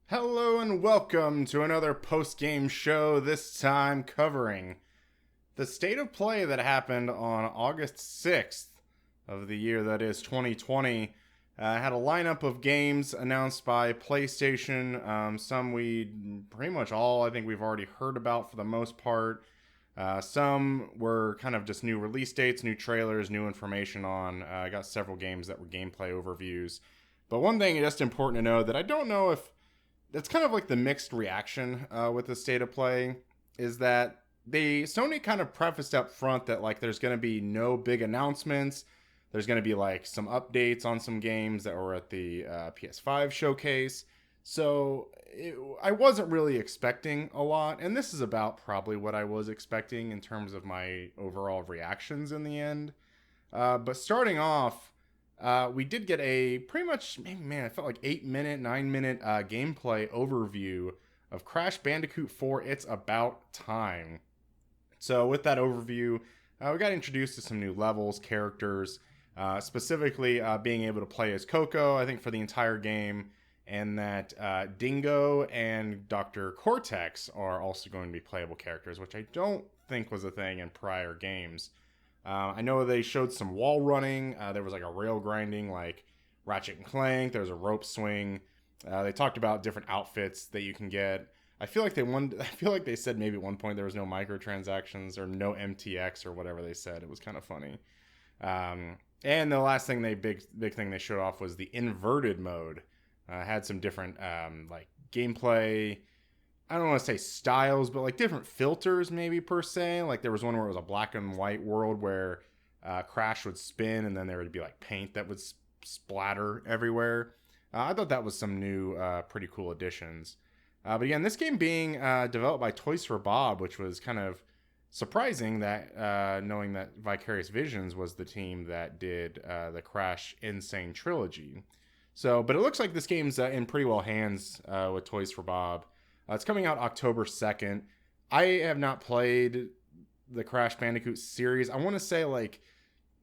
Hello and welcome to another post-game show, this time covering the state of play that happened on August 6th of the year that is 2020. Had a lineup of games announced by PlayStation. Some we pretty much all I think we've already heard about for the most part. Some were kind of just new release dates, new trailers, new information on. I got several games that were gameplay overviews. But one thing just important to know that I don't know if that's kind of like the mixed reaction with the state of play is that Sony kind of prefaced up front that like there's going to be no big announcements. There's going to be like some updates on some games that were at the PS5 showcase. So I wasn't really expecting a lot, and this is about probably what I was expecting in terms of my overall reactions in the end. But starting off, we did get a pretty much, man, it felt like 8-minute, 9-minute gameplay overview of Crash Bandicoot 4, It's About Time. So with that overview, we got introduced to some new levels, characters, specifically being able to play as Coco, I think, for the entire game, and that Dingo and Dr. Cortex are also going to be playable characters, which I don't think was a thing in prior games. I know they showed some wall running. There was like a rail grinding, like Ratchet and Clank. There was a rope swing. They talked about different outfits that you can get. I feel like they said maybe at one point there was no microtransactions or no MTX or whatever they said. It was kind of funny. And the last thing big thing they showed off was the inverted mode. Had some different like gameplay. I don't want to say styles, but like different filters maybe per se. Like there was one where it was a black and white world where Crash would spin and then there would be like paint that would splatter everywhere. I thought that was some new pretty cool additions. But again, this game being developed by Toys for Bob, which was kind of surprising that knowing that Vicarious Visions was the team that did the Crash Insane Trilogy. So, but it looks like this game's in pretty well hands with Toys for Bob. It's coming out October 2nd. I have not played the Crash Bandicoot series. I want to say like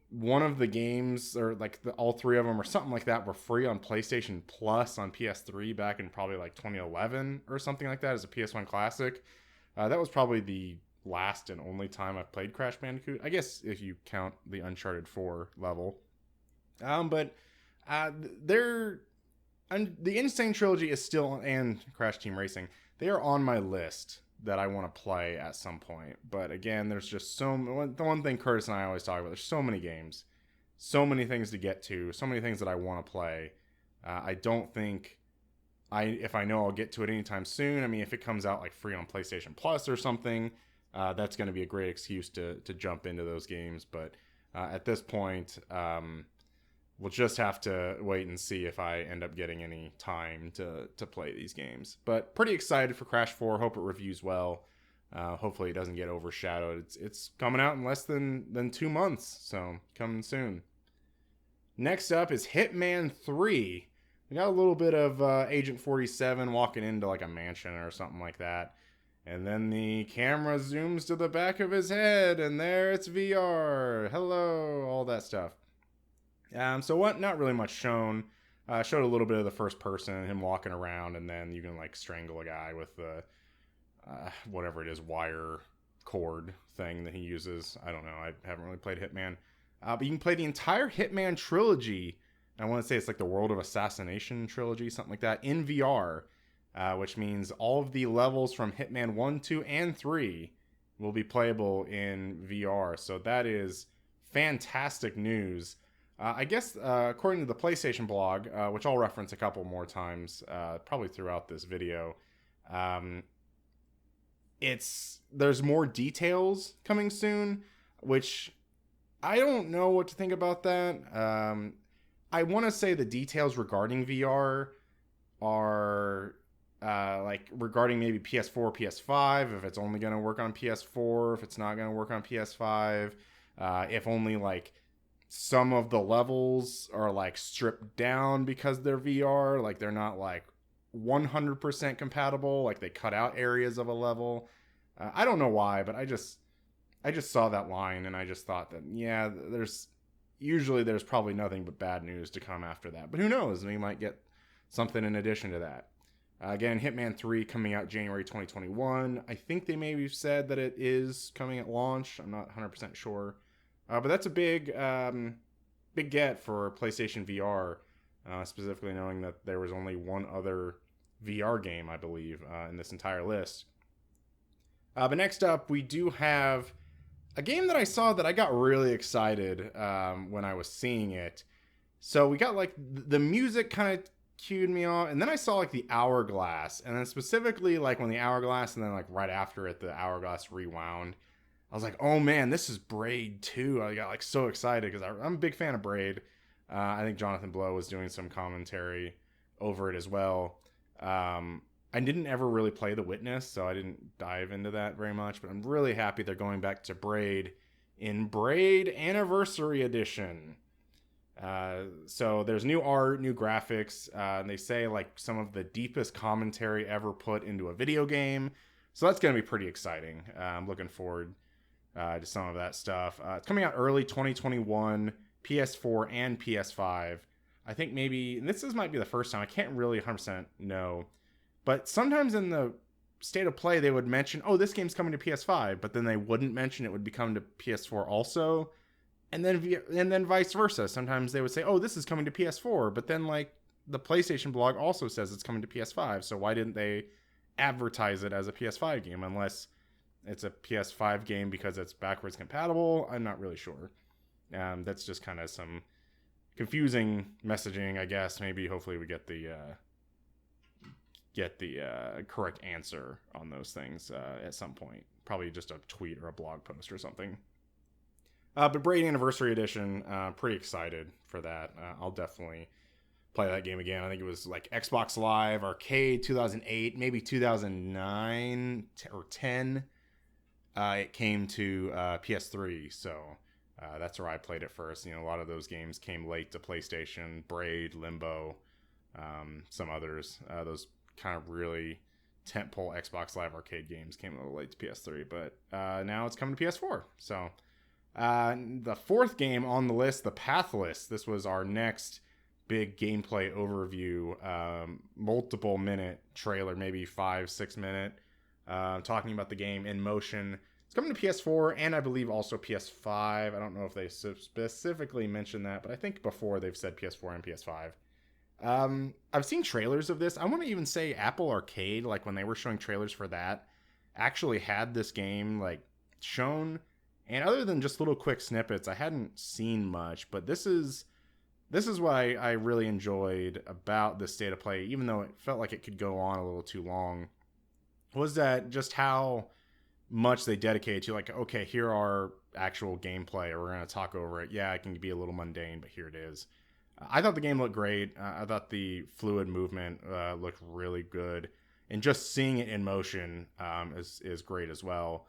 one of the games or like all three of them or something like that were free on PlayStation Plus on PS3 back in probably like 2011 or something like that as a PS1 classic. That was probably the last and only time I've played Crash Bandicoot. I guess if you count the Uncharted 4 level. But the Insane Trilogy is still, and Crash Team Racing, they are on my list that I want to play at some point. But again, there's just the one thing Curtis and I always talk about, there's so many games, so many things to get to, so many things that I want to play. I don't think if I know I'll get to it anytime soon. I mean, if it comes out like free on PlayStation Plus or something, that's going to be a great excuse to jump into those games. But at this point, we'll just have to wait and see if I end up getting any time to play these games. But pretty excited for Crash 4. Hope it reviews well. Hopefully it doesn't get overshadowed. It's coming out in less than 2 months, so coming soon. Next up is Hitman 3. We got a little bit of Agent 47 walking into like a mansion or something like that. And then the camera zooms to the back of his head, and there it's VR. Hello, all that stuff. So what? Not really much shown. Showed a little bit of the first person, him walking around, and then you can like strangle a guy with the whatever it is, wire cord thing that he uses. I don't know. I haven't really played Hitman. But you can play the entire Hitman trilogy. I want to say it's like the World of Assassination trilogy, something like that, in VR, which means all of the levels from Hitman 1, 2, and 3 will be playable in VR. So that is fantastic news. I guess according to the PlayStation blog, which I'll reference a couple more times, probably throughout this video, there's more details coming soon, which I don't know what to think about that. I want to say the details regarding VR are like regarding maybe PS4, PS5, if it's only going to work on PS4, if it's not going to work on PS5, if only like some of the levels are like stripped down because they're VR, like they're not like 100% compatible, like they cut out areas of a level. I don't know why, but I just saw that line and I just thought that, yeah, there's probably nothing but bad news to come after that. But who knows? We might get something in addition to that. Again, Hitman 3 coming out January 2021. I think they maybe said that it is coming at launch. I'm not 100% sure. But that's a big get for PlayStation VR, specifically knowing that there was only one other VR game, I believe, in this entire list. But next up, we do have a game that I saw that I got really excited when I was seeing it. So we got like the music kind of cued me on, and then I saw like the hourglass, and then specifically like when the hourglass, and then like right after it, the hourglass rewound. I was like, oh man, this is Braid 2. I got like so excited because I'm a big fan of Braid. I think Jonathan Blow was doing some commentary over it as well. I didn't ever really play The Witness, so I didn't dive into that very much, but I'm really happy they're going back to Braid in Braid Anniversary Edition. So there's new art, new graphics, and they say like some of the deepest commentary ever put into a video game. So that's going to be pretty exciting. I'm looking forward to some of that stuff. It's coming out early 2021, PS4 and PS5. I think maybe might be the first time. I can't really 100% know. But sometimes in the state of play, they would mention, oh, this game's coming to PS5, but then they wouldn't mention it would be coming to PS4 also. And then vice versa. Sometimes they would say, oh, this is coming to PS4, but then like the PlayStation blog also says it's coming to PS5. So why didn't they advertise it as a PS5 game unless it's a PS5 game because it's backwards compatible? I'm not really sure. That's just kind of some confusing messaging, I guess. Maybe hopefully we get the correct answer on those things at some point. Probably just a tweet or a blog post or something. But Braid Anniversary Edition, pretty excited for that. I'll definitely play that game again. I think it was like Xbox Live Arcade 2008, maybe 2009 or 10. It came to PS3, so that's where I played it first. You know, a lot of those games came late to PlayStation. Braid, Limbo, some others. Those kind of really tentpole Xbox Live Arcade games came a little late to PS3, but now it's coming to PS4. So the fourth game on the list, The Pathless. This was our next big gameplay overview, multiple minute trailer, maybe 5-6 minute, talking about the game in motion. It's coming to PS4 and I believe also PS5. I don't know if they specifically mentioned that, but I think before they've said PS4 and PS5. I've seen trailers of this. I want to even say Apple Arcade, like when they were showing trailers for that, actually had this game like shown. And other than just little quick snippets, I hadn't seen much. But this is what I really enjoyed about this state of play, even though it felt like it could go on a little too long, was that just how much they dedicated to, like, okay, here are actual gameplay, or we're going to talk over it. Yeah, it can be a little mundane, but here it is. I thought the game looked great. I thought the fluid movement looked really good. And just seeing it in motion is great as well.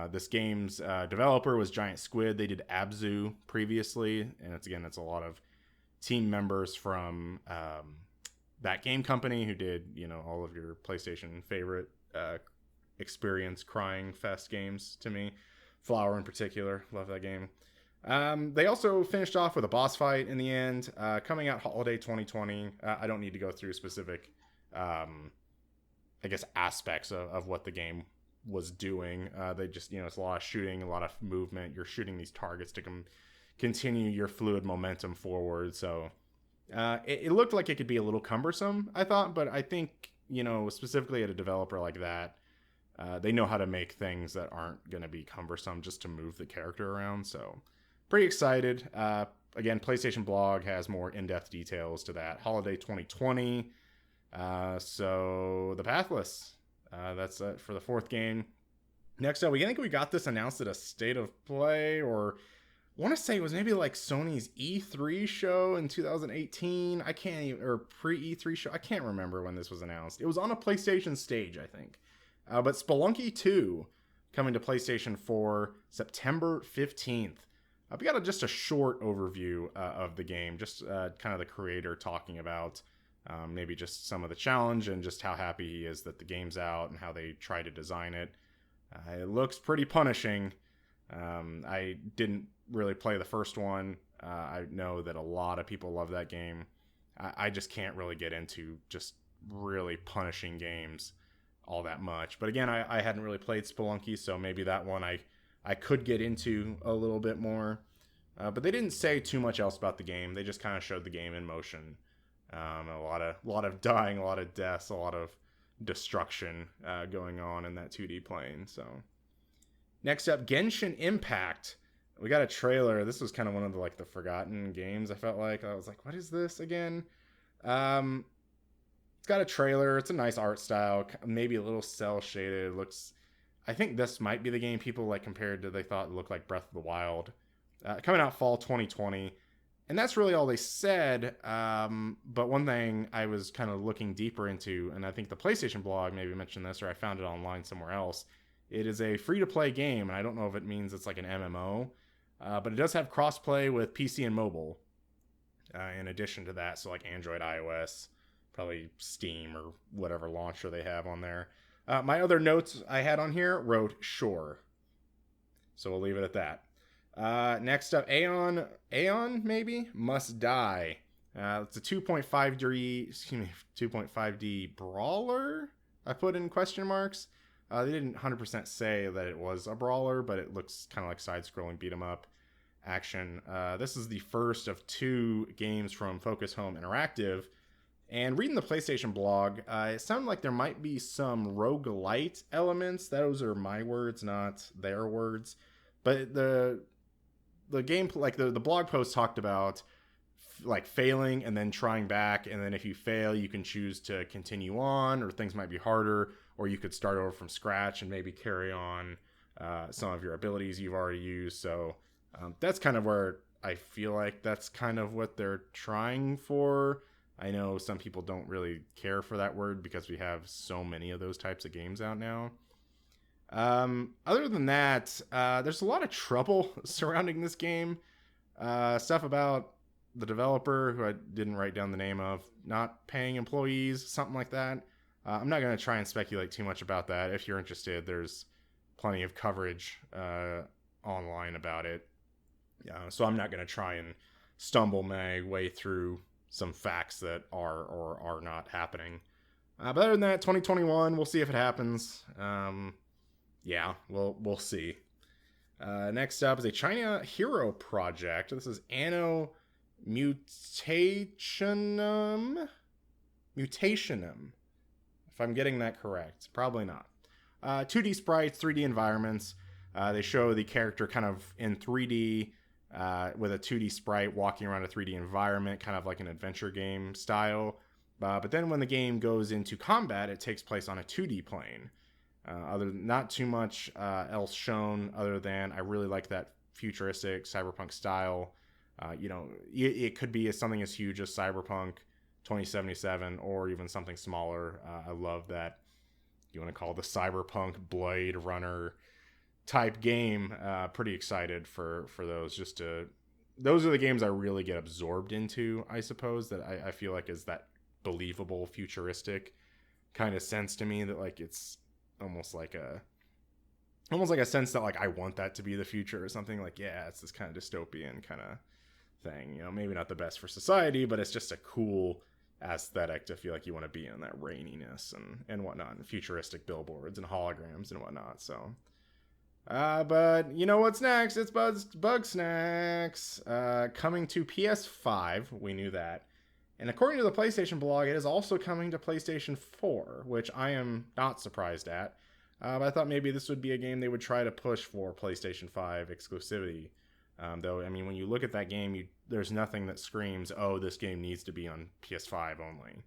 This game's developer was Giant Squid. They did Abzu previously. And it's a lot of team members from that game company who did, you know, all of your PlayStation favorite experience crying fest games to me. Flower in particular. Love that game. They also finished off with a boss fight in the end, coming out holiday 2020. I don't need to go through specific, aspects of what the game was doing. They just, it's a lot of shooting, a lot of movement. You're shooting these targets to continue your fluid momentum forward. So it looked like it could be a little cumbersome, I thought, but I think, specifically at a developer like that, they know how to make things that aren't going to be cumbersome just to move the character around. So pretty excited. Again, PlayStation blog has more in-depth details to that. Holiday 2020. So The Pathless. That's it for the fourth game. Next up, I think we got this announced at a State of Play, or I want to say it was maybe like Sony's E3 show in 2018. I can't even, or pre-E3 show. I can't remember when this was announced. It was on a PlayStation stage, I think. But Spelunky II coming to PlayStation 4 September 15th. We got just a short overview of the game, just kind of the creator talking about maybe just some of the challenge and just how happy he is that the game's out and how they try to design it. It looks pretty punishing. I didn't really play the first one. I know that a lot of people love that game. I just can't really get into just really punishing games all that much. But again, I hadn't really played Spelunky, so maybe that one I could get into a little bit more. But they didn't say too much else about the game. They just kind of showed the game in motion. A lot of dying, a lot of deaths, a lot of destruction going on in that 2D plane. So next up, Genshin Impact. We got a trailer. This was kind of one of the forgotten games. I felt like I was like, what is this again? It's got a trailer. It's a nice art style, maybe a little cell shaded. Looks. I think this might be the game people compared to they thought it looked like Breath of the Wild. Coming out fall 2020. And that's really all they said. But one thing I was kind of looking deeper into, and I think the PlayStation blog maybe mentioned this, or I found it online somewhere else. It is a free-to-play game, and I don't know if it means it's like an MMO. But it does have crossplay with PC and mobile. In addition to that, so like Android, iOS, probably Steam or whatever launcher they have on there. My other notes I had on here wrote sure. So we'll leave it at that. Next up, Aeon maybe Must Die. It's a 2.5D brawler. I put in question marks. They didn't 100% say that it was a brawler, but it looks kind of like side-scrolling beat 'em up action. This is the first of 2 games from Focus Home Interactive. And reading the PlayStation blog, it sounded like there might be some roguelite elements. Those are my words, not their words. But the game, the blog post talked about failing and then trying back, and then if you fail, you can choose to continue on, or things might be harder, or you could start over from scratch and maybe carry on some of your abilities you've already used. So that's kind of where I feel like that's kind of what they're trying for. I know some people don't really care for that word because we have so many of those types of games out now. Other than that, there's a lot of trouble surrounding this game. Stuff about the developer, who I didn't write down the name of, not paying employees, something like that. I'm not going to try and speculate too much about that. If you're interested, there's plenty of coverage online about it. So I'm not going to try and stumble my way through some facts that are or are not happening. But other than that, 2021, we'll see if it happens. Yeah, we'll see. Next up is a China hero project. This is Anno Mutationum. If I'm getting that correct. Probably not. 2D sprites, 3D environments. They show the character kind of in 3D with a 2D sprite walking around a 3D environment, kind of like an adventure game style. But then when the game goes into combat, it takes place on a 2D plane. Not too much else shown other than I really like that futuristic cyberpunk style. It could be something as huge as Cyberpunk 2077 or even something smaller. I love that. You want to call the Cyberpunk Blade Runner type game. Pretty excited for those. Those are the games I really get absorbed into, I suppose, that I feel like is that believable futuristic kind of sense to me, that it's almost like a sense that I want that to be the future or something. It's this kind of dystopian kind of thing, maybe not the best for society, but it's just a cool aesthetic to feel like you want to be in that raininess and whatnot, and futuristic billboards and holograms and whatnot. So but you know what's next? It's Bug Snacks coming to PS5. We knew that. And according to the PlayStation blog, it is also coming to PlayStation 4, which I am not surprised at. But I thought maybe this would be a game they would try to push for PlayStation 5 exclusivity. Though, I mean, when you look at that game, there's nothing that screams, oh, this game needs to be on PS5 only.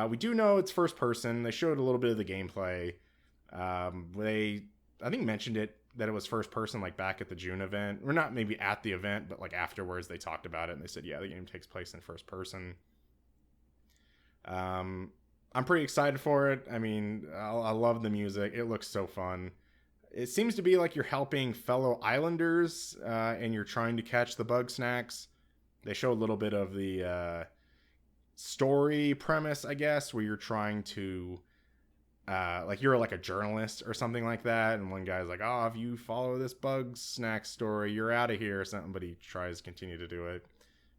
We do know it's first person. They showed a little bit of the gameplay. They, I think, mentioned that it was first person back at the June event. Or not maybe at the event, but afterwards they talked about it and they said, yeah, the game takes place in first person. I'm pretty excited for it. I mean, I love the music. It looks so fun. It seems to be you're helping fellow islanders and you're trying to catch the bug snacks. They show a little bit of the story premise, I guess, where you're trying to you're a journalist or something like that, and one guy's like, oh, if you follow this bug snack story, you're out of here or something, but he tries to continue to do it.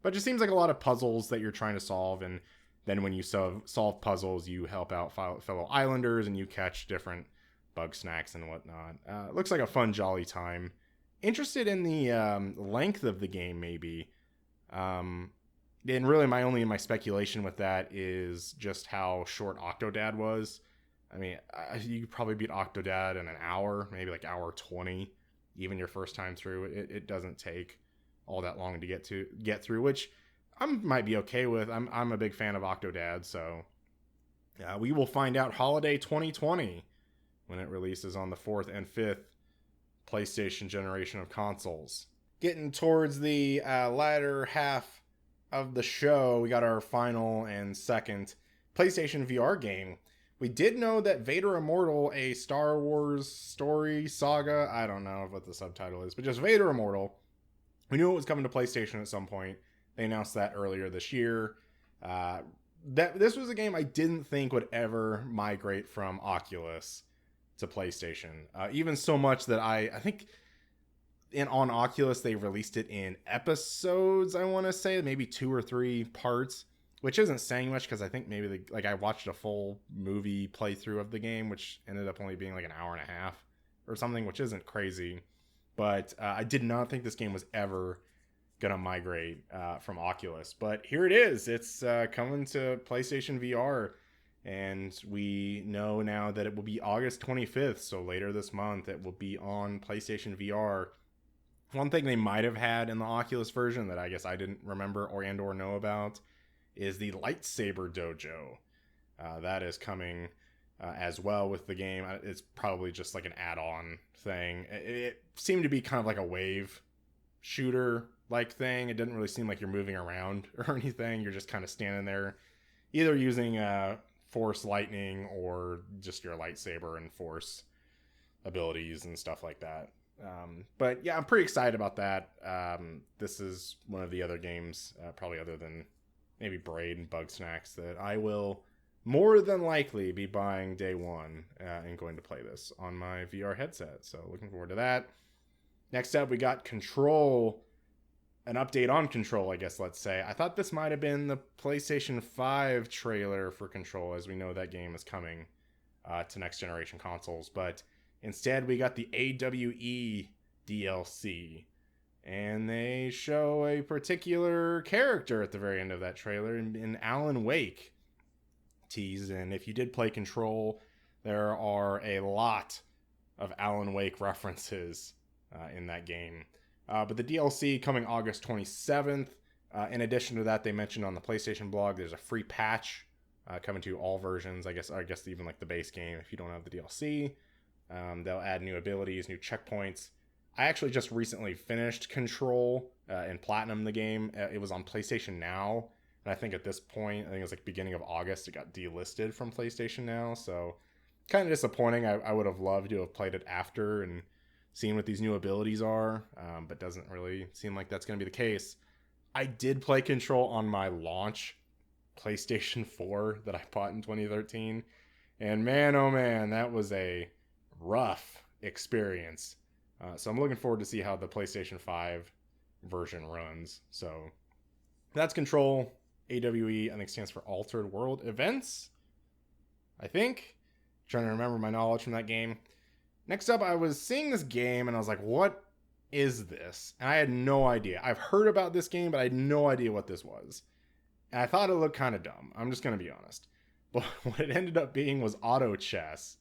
But it just seems like a lot of puzzles that you're trying to solve, and then when you solve puzzles, you help out fellow islanders and you catch different bug snacks and whatnot. Looks like a fun, jolly time. Interested in the length of the game, maybe. And really, my speculation with that is just how short Octodad was. I mean, you could probably beat Octodad in an hour, maybe like hour 20, even your first time through. It doesn't take all that long to get through, which I might be okay with. I'm a big fan of Octodad, so we will find out holiday 2020 when it releases on the 4th and 5th PlayStation generation of consoles. Getting towards the latter half of the show, we got our final and second PlayStation VR game. We did know that Vader Immortal, a Star Wars story saga, I don't know what the subtitle is, but just Vader Immortal, we knew it was coming to PlayStation at some point. They announced that earlier this year. This was a game I didn't think would ever migrate from Oculus to PlayStation. Even so much that I think on Oculus they released it in episodes, I want to say, maybe 2 or 3 parts, which isn't saying much because I think maybe I watched a full movie playthrough of the game, which ended up only being like an hour and a half or something, which isn't crazy. But I did not think this game was ever gonna migrate from Oculus, but here it is. It's coming to PlayStation VR, and we know now that it will be August 25th, so later this month it will be on PlayStation VR. One thing they might have had in the Oculus version that I guess I didn't remember or know about is the lightsaber dojo. That is coming as well with the game. It's probably just like an add-on thing. It seemed to be kind of like a wave shooter like thing. It didn't really seem like you're moving around or anything. You're just kind of standing there, either using force lightning or just your lightsaber and force abilities and stuff like that. But yeah, I'm pretty excited about that. This is one of the other games, probably other than maybe Braid and Bug Snacks, that I will more than likely be buying day one and going to play this on my VR headset. So looking forward to that. Next up, we got Control. An update on Control, I guess, let's say. I thought this might have been the PlayStation 5 trailer for Control, as we know that game is coming to next generation consoles. But instead, we got the AWE DLC. And they show a particular character at the very end of that trailer in Alan Wake tease. And if you did play Control, there are a lot of Alan Wake references in that game. But the DLC coming August 27th. In addition to that, they mentioned on the PlayStation blog, there's a free patch coming to all versions. I guess even like the base game if you don't have the DLC. They'll add new abilities, new checkpoints. I actually just recently finished Control and Platinum the game. It was on PlayStation Now. And I think at this point, I think it was like beginning of August, it got delisted from PlayStation Now. So kind of disappointing. I would have loved to have played it after and seen what these new abilities are, but doesn't really seem like that's going to be the case. I did play Control on my launch PlayStation 4 that I bought in 2013, and man, oh man, that was a rough experience. So I'm looking forward to see how the PlayStation 5 version runs. So that's Control. AWE, I think, stands for Altered World Events. I think. Trying to remember my knowledge from that game. Next up, I was seeing this game, and I was like, what is this? And I had no idea. I've heard about this game, but I had no idea what this was. And I thought it looked kind of dumb. I'm just going to be honest. But what it ended up being was auto chess.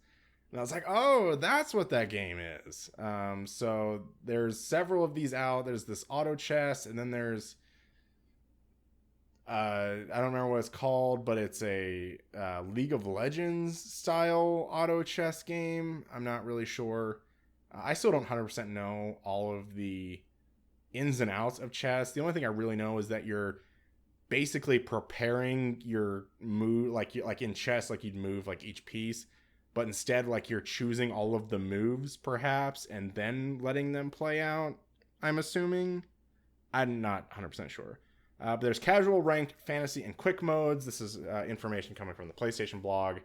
And I was like, oh, that's what that game is. So there's several of these out. There's this auto chess, and then there's... I don't remember what it's called, but it's a League of Legends style auto chess game. I'm not really sure. I still don't 100% know all of the ins and outs of chess. The only thing I really know is that you're basically preparing your move, like in chess, like you'd move like each piece, but instead like you're choosing all of the moves perhaps and then letting them play out, I'm assuming. I'm not 100% sure. But there's casual, ranked, fantasy, and quick modes. This is information coming from the PlayStation blog.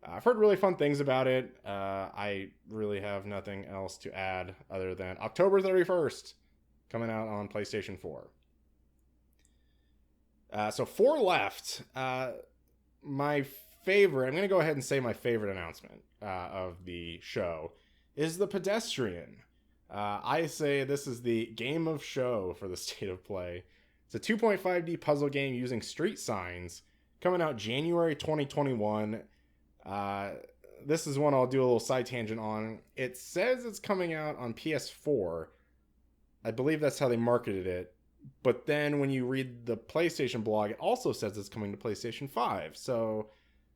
I've heard really fun things about it. I really have nothing else to add other than October 31st, coming out on PlayStation 4. So 4 left. my favorite, I'm going to go ahead and say my favorite announcement of the show is the Pedestrian. I say this is the game of show for the state of play. It's a 2.5D puzzle game using street signs, coming out January 2021. This is one I'll do a little side tangent on. It says it's coming out on PS4. I believe that's how they marketed it. But then when you read the PlayStation blog, it also says it's coming to PlayStation 5. So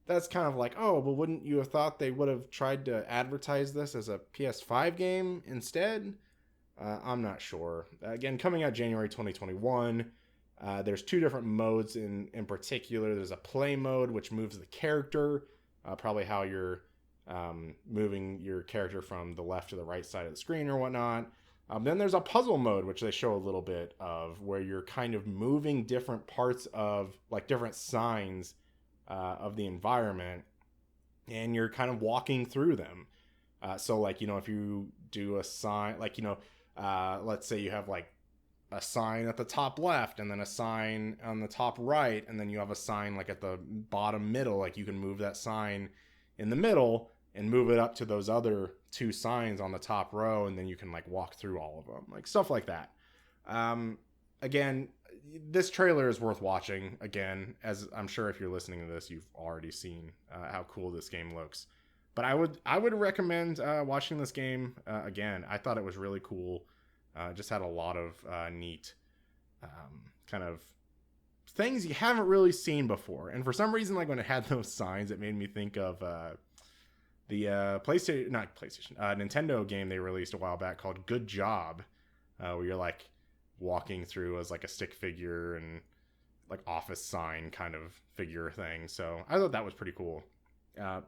that's kind of like, oh, but wouldn't you have thought they would have tried to advertise this as a PS5 game instead? I'm not sure. Again, coming out January 2021. There's two different modes in particular. There's a play mode, which moves the character, probably how you're moving your character from the left to the right side of the screen or whatnot. Then there's a puzzle mode, which they show a little bit of, where you're kind of moving different parts of, like, different signs of the environment, and you're kind of walking through them. So, like, you know, if you do a sign, like, you know, let's say you have, like, a sign at the top left, and then a sign on the top right, and then you have a sign, like, at the bottom middle, like, you can move that sign in the middle and move it up to those other two signs on the top row, and then you can, like, walk through all of them, like, stuff like that. Again, this trailer is worth watching. Again, as I'm sure if you're listening to this, you've already seen how cool this game looks. But I would recommend watching this game again. I thought it was really cool. Just had a lot of neat kind of things you haven't really seen before. And for some reason, like, when it had those signs, it made me think of the Nintendo game they released a while back called Good Job, where you're, like, walking through as, like, a stick figure and, like, office sign kind of figure thing. So I thought that was pretty cool.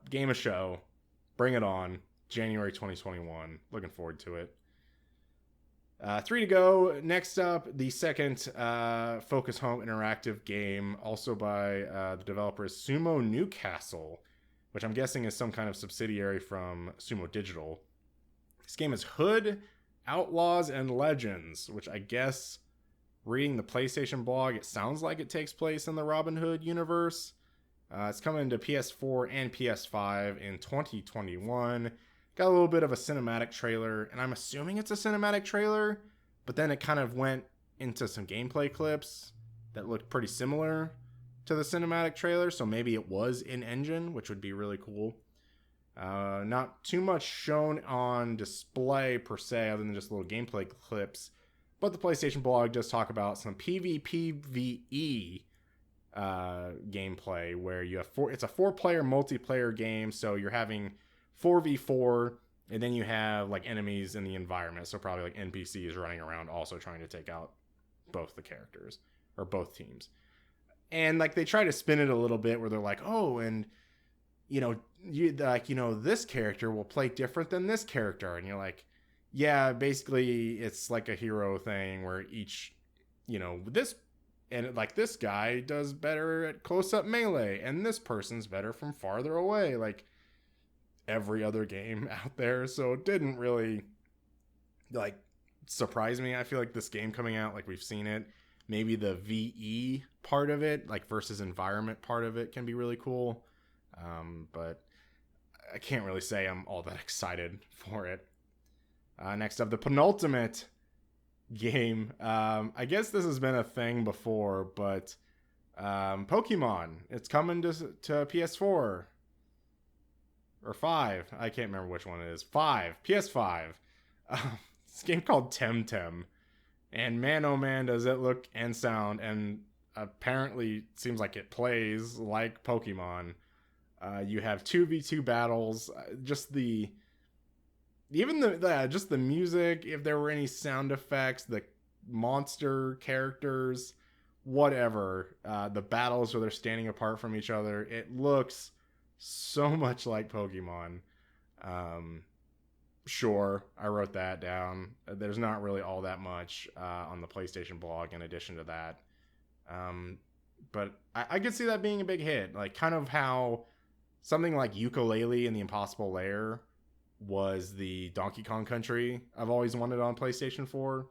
Game of show, bring it on, January 2021. Looking forward to it. 3 to go. Next up, the second Focus Home interactive game, also by the developers Sumo Newcastle, which I'm guessing is some kind of subsidiary from Sumo Digital. This game is Hood, Outlaws, and Legends, which I guess, reading the PlayStation blog, it sounds like it takes place in the Robin Hood universe. It's coming to PS4 and PS5 in 2021. Got a little bit of a cinematic trailer, and I'm assuming it's a cinematic trailer, but then it kind of went into some gameplay clips that looked pretty similar to the cinematic trailer, so maybe it was in-engine, which would be really cool. Not too much shown on display per se, other than just little gameplay clips, but the PlayStation blog does talk about some PvPvE gameplay, where you have it's a 4-player multiplayer game, so you're having 4v4, and then you have, like, enemies in the environment, so probably, like, NPCs running around also trying to take out both the characters, or both teams. And, like, they try to spin it a little bit where they're like, oh, and, you know, this character will play different than this character, and you're like, yeah, basically it's like a hero thing where each, you know, this guy does better at close-up melee, and this person's better from farther away, like every other game out there. So it didn't really, like, surprise me. I feel like this game coming out, like, we've seen it. Maybe the VE part of it, like, versus environment part of it, can be really cool. But I can't really say I'm all that excited for it. Next up, the penultimate game. I guess this has been a thing before, but Pokemon. It's coming to PS4. Or 5. I can't remember which one it is. 5. PS5. This game called Temtem. And man, oh man, does it look and sound, and apparently seems like it plays like Pokemon. You have 2v2 battles. Just the music, if there were any sound effects, the monster characters, whatever. The battles where they're standing apart from each other. It looks so much like Pokemon. Sure, I wrote that down. There's not really all that much on the PlayStation blog in addition to that. But I could see that being a big hit. Like, kind of how something like Yooka-Laylee and the Impossible Lair was the Donkey Kong Country I've always wanted on PlayStation 4.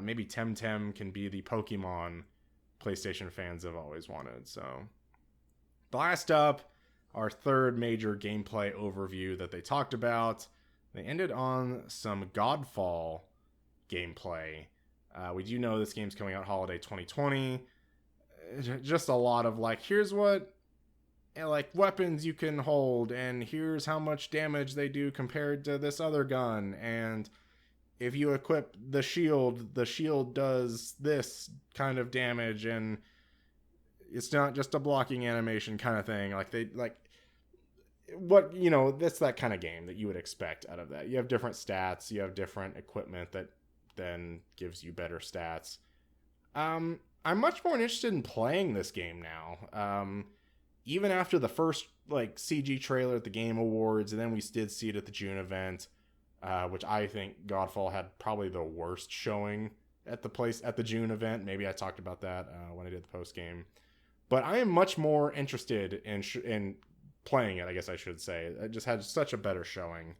Maybe Temtem can be the Pokemon PlayStation fans have always wanted. So Last up, our third major gameplay overview that they talked about. They ended on some Godfall gameplay. We do know this game's coming out holiday 2020. Just a lot of like, here's what like weapons you can hold, and here's how much damage they do compared to this other gun, and if you equip the shield does this kind of damage, and it's not just a blocking animation kind of thing. Like they like what, you know, that's that kind of game that you would expect out of that. You have different stats, you have different equipment that then gives you better stats. I'm much more interested in playing this game now. Even after the first like CG trailer at the Game Awards, and then we did see it at the June event, which I think Godfall had probably the worst showing at the June event. Maybe I talked about that when I did the post game, but I am much more interested in playing it. I guess I should say it just had such a better showing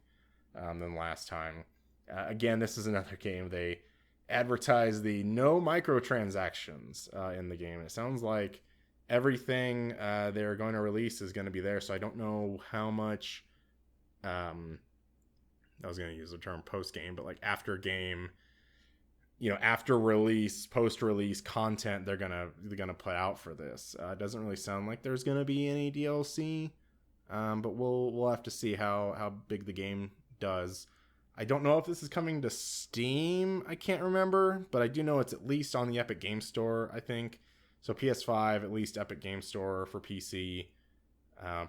than last time. Again, this is another game they advertise the no microtransactions in the game. It sounds like everything they're going to release is going to be there, so I don't know how much I was going to use the term post game, but like after game, you know, after release, post release content they're gonna put out for this. It doesn't really sound like there's going to be any DLC, but we'll have to see how big the game does. I don't know if this is coming to Steam. I can't remember, but I do know it's at least on the Epic Game Store, I think. So PS5, at least Epic Game Store for PC.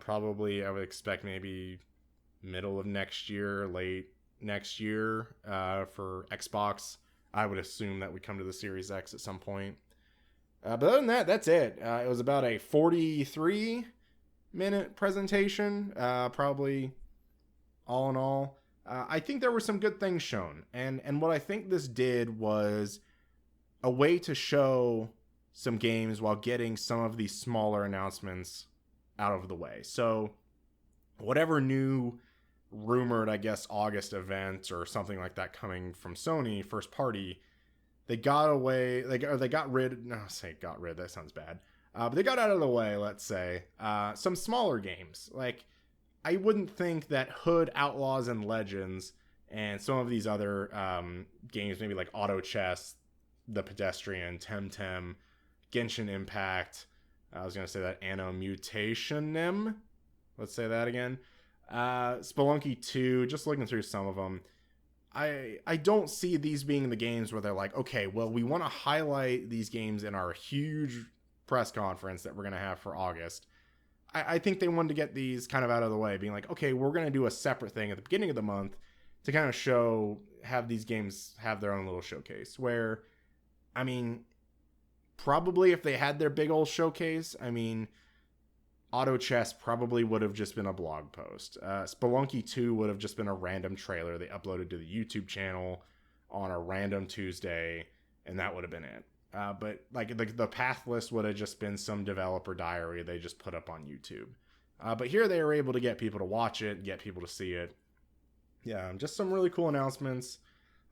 Probably, I would expect maybe middle of next year, late next year for Xbox. I would assume that would come to the Series X at some point. But other than that, that's it. It was about a 43-minute presentation, probably all in all. I think there were some good things shown. And what I think this did was a way to show some games while getting some of these smaller announcements out of the way. So whatever new rumored, I guess, August event or something like that coming from Sony first party, they got rid, that sounds bad. But they got out of the way, let's say, some smaller games. Like, I wouldn't think that Hood, Outlaws, and Legends and some of these other games, maybe like Auto Chess, the Pedestrian, Temtem, Genshin Impact, I was going to say that Anno Mutationem, let's say that again, Spelunky II, just looking through some of them, I don't see these being the games where they're like, okay, well, we want to highlight these games in our huge press conference that we're going to have for August. I think they wanted to get these kind of out of the way, being like, okay, we're going to do a separate thing at the beginning of the month to kind of have these games have their own little showcase. Where, I mean, probably if they had their big old showcase, I mean, Auto Chess probably would have just been a blog post. Spelunky 2 would have just been a random trailer they uploaded to the YouTube channel on a random Tuesday, and that would have been it. But like the path list would have just been some developer diary they just put up on YouTube. But here they were able to get people to watch it, get people to see it. Yeah, just some really cool announcements.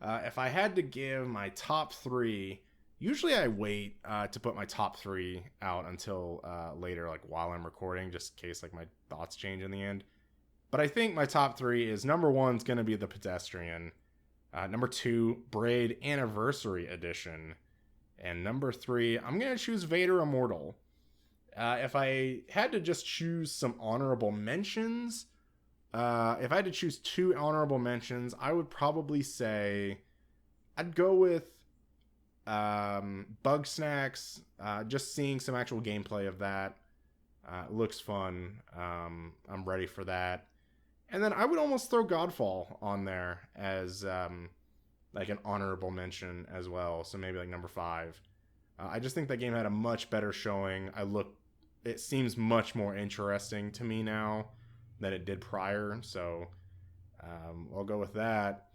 If I had to give my top three, usually I wait to put my top three out until later, like while I'm recording, just in case like my thoughts change in the end. But I think my top three is number one is going to be the Pedestrian. Number two, Braid Anniversary Edition. And number three, I'm going to choose Vader Immortal. If I had to just choose some honorable mentions, if I had to choose two honorable mentions, I would probably say I'd go with Bug Snacks. Just seeing some actual gameplay of that looks fun. I'm ready for that. And then I would almost throw Godfall on there as like an honorable mention as well. So maybe like number 5. I just think that game had a much better showing. It seems much more interesting to me now than it did prior. So I'll go with that.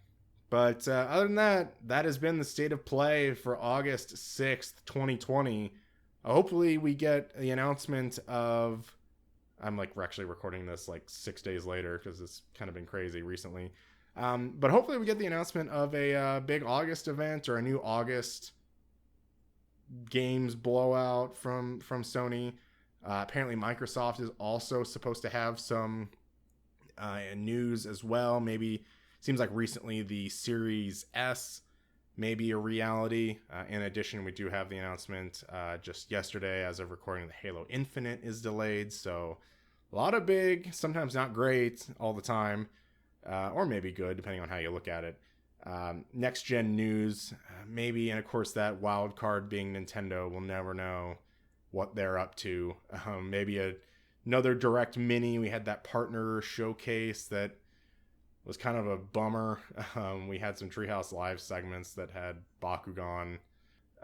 But other than that, that has been the state of play for August 6th, 2020. Hopefully we get the announcement of, I'm like actually recording this like 6 days later because it's kind of been crazy recently. But hopefully we get the announcement of a big August event or a new August games blowout from Sony. Apparently, Microsoft is also supposed to have some news as well. Maybe seems like recently the Series S may be a reality. In addition, we do have the announcement just yesterday, as of recording, the Halo Infinite is delayed. So a lot of big, sometimes not great all the time, or maybe good, depending on how you look at it. Next gen news, maybe, and of course that wild card being Nintendo. We'll never know what they're up to. Maybe another Direct Mini. We had that partner showcase that was kind of a bummer. We had some Treehouse Live segments that had Bakugan.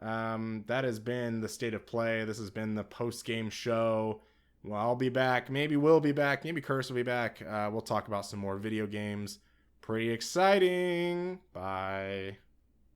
That has been the state of play. This has been the post-game show. Well, I'll be back. Maybe we'll be back. Maybe Curse will be back. We'll talk about some more video games. Pretty exciting. Bye.